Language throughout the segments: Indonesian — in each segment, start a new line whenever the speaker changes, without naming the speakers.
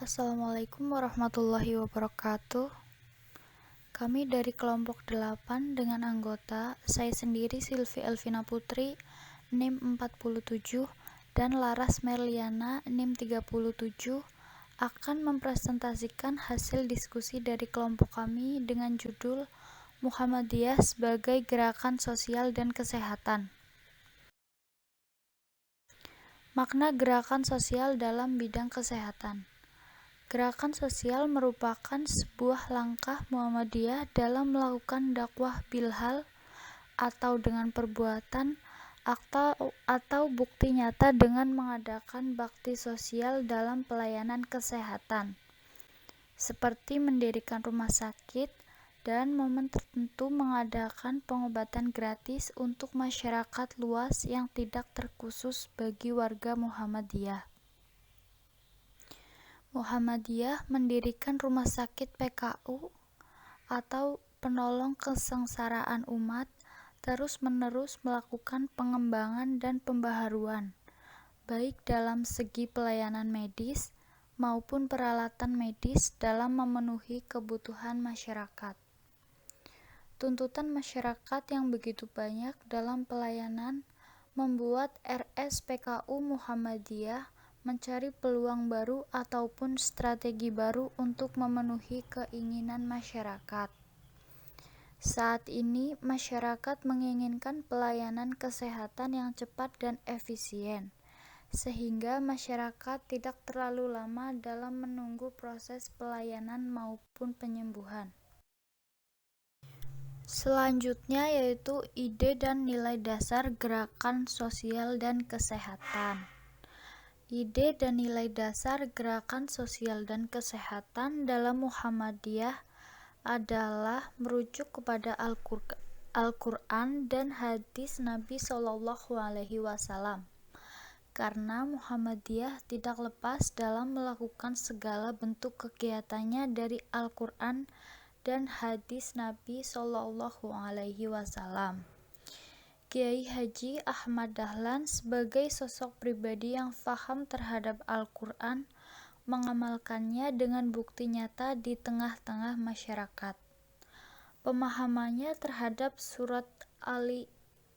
Assalamualaikum warahmatullahi wabarakatuh. Kami dari kelompok 8 dengan anggota saya sendiri Silvi Elvina Putri, NIM 47, dan Laras Merliana, NIM 37, akan mempresentasikan hasil diskusi dari kelompok kami dengan judul Muhammadiyah sebagai Gerakan Sosial dan Kesehatan. Makna gerakan sosial dalam bidang kesehatan. Gerakan sosial merupakan sebuah langkah Muhammadiyah dalam melakukan dakwah bilhal atau dengan perbuatan atau bukti nyata dengan mengadakan bakti sosial dalam pelayanan kesehatan, seperti mendirikan rumah sakit dan momen tertentu mengadakan pengobatan gratis untuk masyarakat luas yang tidak terkhusus bagi warga Muhammadiyah. Muhammadiyah mendirikan rumah sakit PKU atau penolong kesengsaraan umat, terus-menerus melakukan pengembangan dan pembaharuan, baik dalam segi pelayanan medis maupun peralatan medis dalam memenuhi kebutuhan masyarakat. Tuntutan masyarakat yang begitu banyak dalam pelayanan membuat RSPKU Muhammadiyah mencari peluang baru ataupun strategi baru untuk memenuhi keinginan masyarakat. Saat ini, masyarakat menginginkan pelayanan kesehatan yang cepat dan efisien, sehingga masyarakat tidak terlalu lama dalam menunggu proses pelayanan maupun penyembuhan. Selanjutnya yaitu ide dan nilai dasar gerakan sosial dan kesehatan. Ide dan nilai dasar gerakan sosial dan kesehatan dalam Muhammadiyah adalah merujuk kepada Al-Quran dan hadis Nabi SAW. Karena Muhammadiyah tidak lepas dalam melakukan segala bentuk kegiatannya dari Al-Quran dan hadis Nabi SAW. Kiai Haji Ahmad Dahlan sebagai sosok pribadi yang faham terhadap Al-Quran mengamalkannya dengan bukti nyata di tengah-tengah masyarakat. Pemahamannya terhadap surat Ali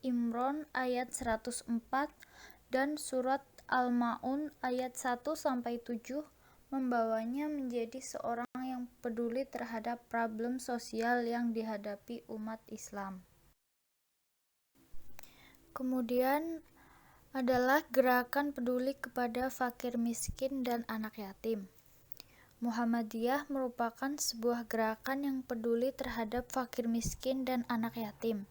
Imran ayat 104 dan surat Al-Ma'un ayat 1-7 membawanya menjadi seorang yang peduli terhadap problem sosial yang dihadapi umat Islam. Kemudian adalah gerakan peduli kepada fakir miskin dan anak yatim. Muhammadiyah merupakan sebuah gerakan yang peduli terhadap fakir miskin dan anak yatim.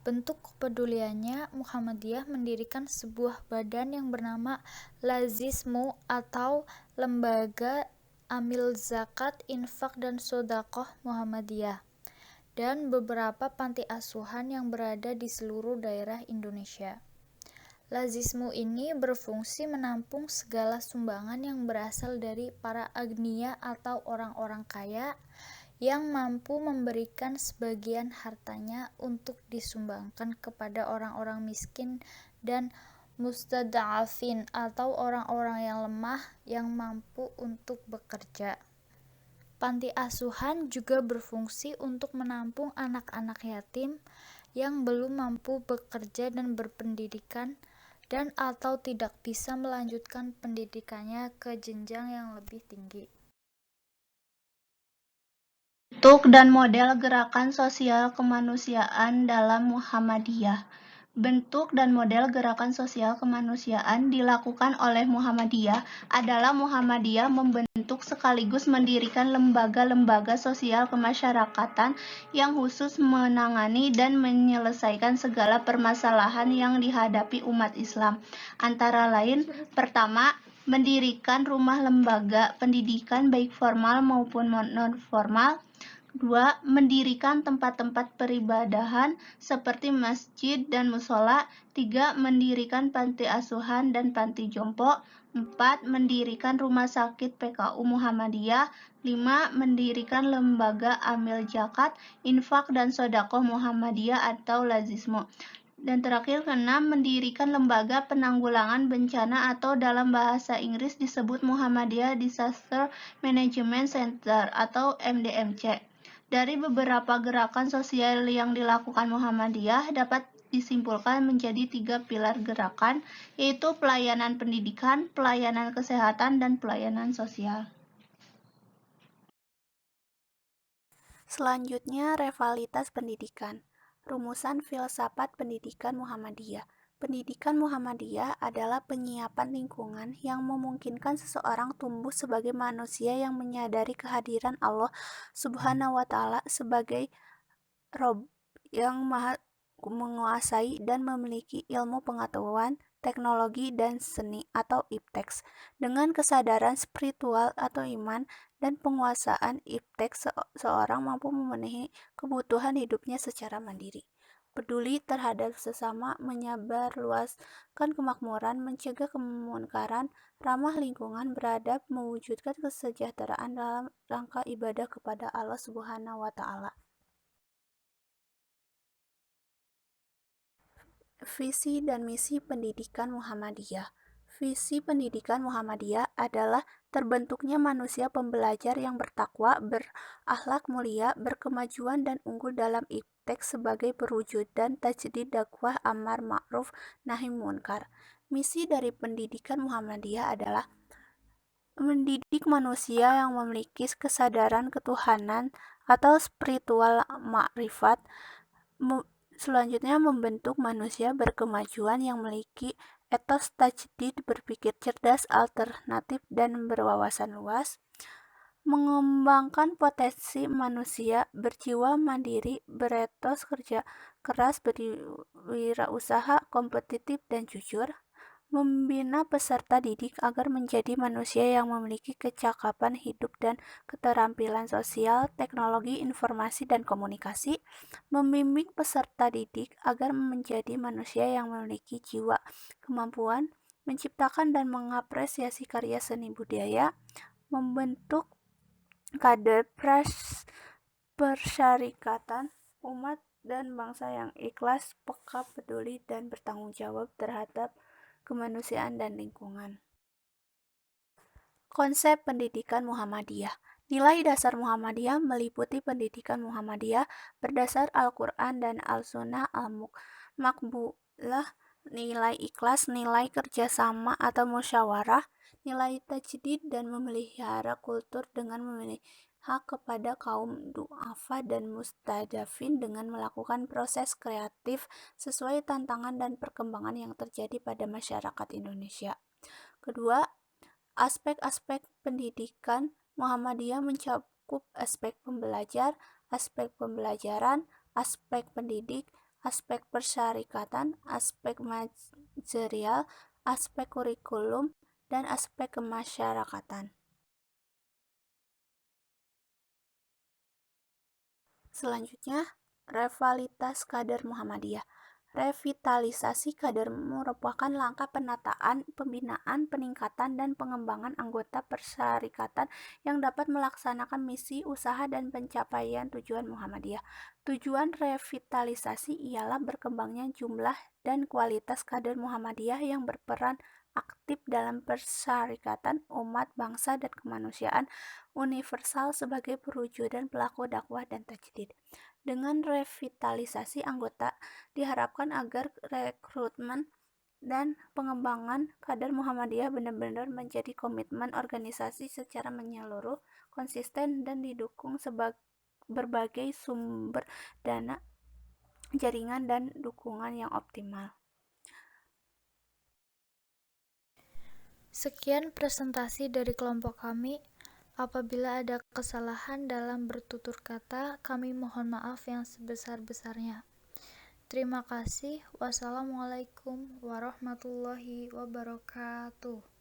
Bentuk kepeduliannya, Muhammadiyah mendirikan sebuah badan yang bernama Lazismu atau Lembaga Amil Zakat, Infak dan Sodaqoh Muhammadiyah, dan beberapa panti asuhan yang berada di seluruh daerah Indonesia. Lazismu ini berfungsi menampung segala sumbangan yang berasal dari para agniya atau orang-orang kaya yang mampu memberikan sebagian hartanya untuk disumbangkan kepada orang-orang miskin dan mustada'afin atau orang-orang yang lemah yang mampu untuk bekerja. Panti asuhan juga berfungsi untuk menampung anak-anak yatim yang belum mampu bekerja dan berpendidikan dan atau tidak bisa melanjutkan pendidikannya ke jenjang yang lebih tinggi.
Bentuk dan model gerakan sosial kemanusiaan dalam Muhammadiyah. Bentuk dan model gerakan sosial kemanusiaan dilakukan oleh Muhammadiyah adalah Muhammadiyah membentuk sekaligus mendirikan lembaga-lembaga sosial kemasyarakatan yang khusus menangani dan menyelesaikan segala permasalahan yang dihadapi umat Islam. Antara lain, pertama, mendirikan rumah lembaga pendidikan baik formal maupun non-formal. 2. Mendirikan tempat-tempat peribadahan seperti masjid dan musola. 3. Mendirikan panti asuhan dan panti jompo. 4. Mendirikan rumah sakit PKU Muhammadiyah. 5. Mendirikan lembaga amil zakat, infak dan sodaqoh Muhammadiyah atau Lazismu. Dan terakhir, keenam, mendirikan lembaga penanggulangan bencana atau dalam bahasa Inggris disebut Muhammadiyah Disaster Management Center atau MDMC. Dari beberapa gerakan sosial yang dilakukan Muhammadiyah dapat disimpulkan menjadi 3 pilar gerakan, yaitu pelayanan pendidikan, pelayanan kesehatan, dan pelayanan sosial.
Selanjutnya, rivalitas pendidikan. Rumusan filsafat pendidikan Muhammadiyah. Pendidikan Muhammadiyah adalah penyiapan lingkungan yang memungkinkan seseorang tumbuh sebagai manusia yang menyadari kehadiran Allah Subhanahu wa Ta'ala sebagai Rob yang maha menguasai dan memiliki ilmu pengetahuan, teknologi, dan seni atau ipteks. Dengan kesadaran spiritual atau iman dan penguasaan ipteks, seorang mampu memenuhi kebutuhan hidupnya secara mandiri. Peduli terhadap sesama, menyebarluaskan kemakmuran, mencegah kemunkaran, ramah lingkungan, beradab, mewujudkan kesejahteraan dalam rangka ibadah kepada Allah Subhanahu wa Ta'ala. Visi dan misi pendidikan Muhammadiyah. Visi pendidikan Muhammadiyah adalah terbentuknya manusia pembelajar yang bertakwa, berakhlak mulia, berkemajuan dan unggul dalam ipteks sebagai perwujudan tajdid dakwah amar ma'ruf nahi munkar. Misi dari pendidikan Muhammadiyah adalah mendidik manusia yang memiliki kesadaran ketuhanan atau spiritual makrifat. Selanjutnya, membentuk manusia berkemajuan yang memiliki etos tajdid, berpikir cerdas, alternatif, dan berwawasan luas. Mengembangkan potensi manusia berjiwa mandiri, beretos kerja keras, berwirausaha, kompetitif, dan jujur. Membina peserta didik agar menjadi manusia yang memiliki kecakapan hidup dan keterampilan sosial, teknologi, informasi, dan komunikasi. Membimbing peserta didik agar menjadi manusia yang memiliki jiwa, kemampuan, menciptakan dan mengapresiasi karya seni budaya. Membentuk kader persyarikatan umat dan bangsa yang ikhlas, peka, peduli, dan bertanggung jawab terhadap kemanusiaan dan lingkungan. Konsep pendidikan Muhammadiyah. Nilai dasar Muhammadiyah meliputi pendidikan Muhammadiyah berdasar Al-Quran dan Al-Sunnah Al-Makbulah, nilai ikhlas, nilai kerjasama atau musyawarah, nilai tajdid dan memelihara kultur dengan memilih hak kepada kaum du'afa dan mustadafin dengan melakukan proses kreatif sesuai tantangan dan perkembangan yang terjadi pada masyarakat Indonesia. Kedua, aspek-aspek pendidikan Muhammadiyah mencakup aspek pembelajar, aspek pembelajaran, aspek pendidik, aspek persyarikatan, aspek manajerial, aspek kurikulum, dan aspek kemasyarakatan. Selanjutnya, rivalitas kader Muhammadiyah. Revitalisasi kader merupakan langkah penataan, pembinaan, peningkatan, dan pengembangan anggota persyarikatan yang dapat melaksanakan misi, usaha, dan pencapaian tujuan Muhammadiyah. Tujuan revitalisasi ialah berkembangnya jumlah dan kualitas kader Muhammadiyah yang berperan aktif dalam persyarikatan umat, bangsa, dan kemanusiaan universal sebagai perwujudan pelaku dakwah dan tajdid. Dengan revitalisasi anggota diharapkan agar rekrutmen dan pengembangan kader Muhammadiyah benar-benar menjadi komitmen organisasi secara menyeluruh, konsisten, dan didukung berbagai sumber dana, jaringan, dan dukungan yang optimal.
Sekian presentasi dari kelompok kami. Apabila ada kesalahan dalam bertutur kata, kami mohon maaf yang sebesar-besarnya. Terima kasih. Wassalamualaikum warahmatullahi wabarakatuh.